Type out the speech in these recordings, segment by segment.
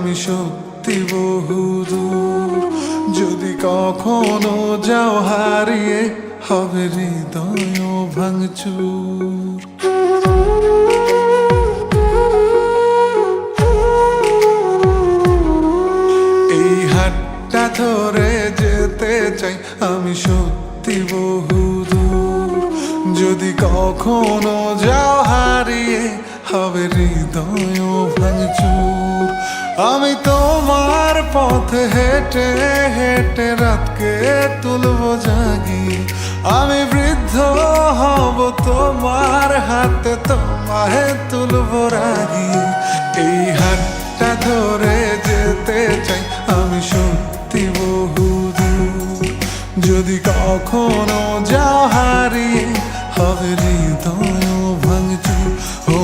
আমি সত্যি বহুদূর। যদি কখনো যাও হারিয়ে, হবে হৃদয় ভাঙচুর। এই হাতটা ধরে যেতে চাই আমি সত্যি বহুদূর। যদি কখনো যাও হারিয়ে, হবে হৃদয় ভাঙচুর। আমি তোমার পথে হেঁটে হেঁটে রাতকে তুলবো জাগিয়ে। আমি বৃদ্ধ হব তোমার হাতে, তোমায় তুলবো রাগিয়ে। এই হাতটা ধরে যেতে চাই আমি সত্যি বহুদূর। যদি কখনো যাও হারিয়ে, হবে হৃদয় ভাঙচুর। ও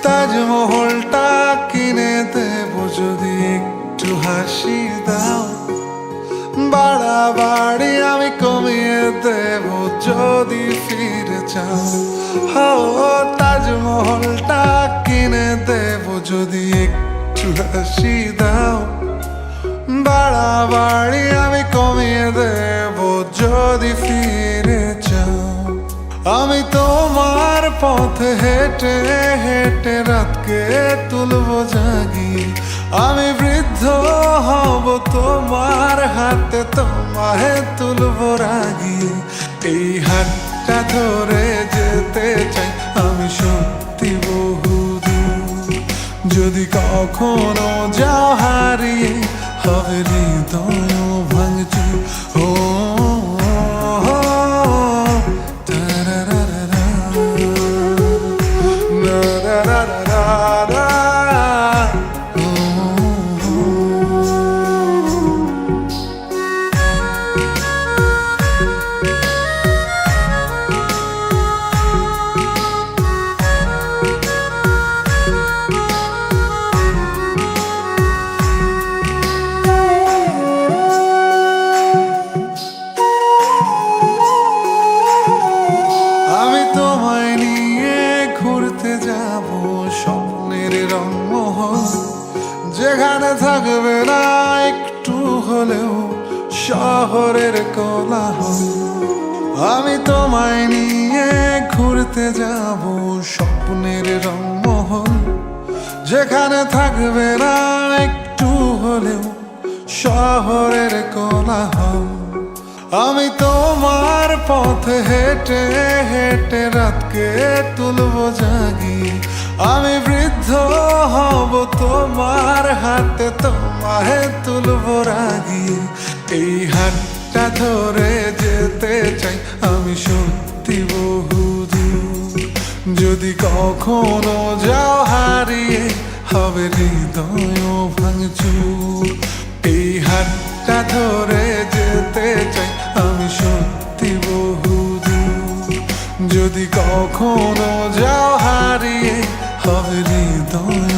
তাজমহলটা কিনে দেব যদি একটু হাসি দাও। বাড়াবাড়ি আমি কমিয়ে দেব যদি ফিরে চাও। তাজমহলটা কিনে দেব যদি একটু হাসি দাও। বাড়াবাড়ি আমি কমিয়ে দেব যদি ফিরে চাও। আমি তোমার পথে হেঁটে হেঁটে রাতকে তুলবো জাগিয়ে। আমি বৃদ্ধ হব তোমার হাতে, তোমায় তুলবো রাগিয়ে। এই হাতটা ধরে যেতে চাই আমি সত্যি বহুদূর। যদি কখনো যাও হারিয়ে, হবে হৃদয় ভাঙচুর। ও স্বপ্নের রংমহল, যেখানে থাকবে না একটু হলেও শহরের কোলাহল। আমি তোমায় নিয়ে ঘুরতে যাব স্বপ্নের রংমহল, যেখানে থাকবে না একটু হলেও শহরের কোলাহল। আমি তোমার পথে হেঁটে হেঁটে রাতকে তুলবো জাগিয়ে। আমি বৃদ্ধ হব তোমার হাতে, তোমায় তুলবো রাগিয়ে। এই হাতটা ধরে যেতে চাই আমি সত্যি বহুদূর। যদি কখনো যাও হারিয়ে, হবে হৃদয় ভাঙচুর। এই হাতটা ধরে যেতে চাই আমি সত্যি বহুদূর। যদি কখনো যাও হারিয়ে, হবে হৃদয়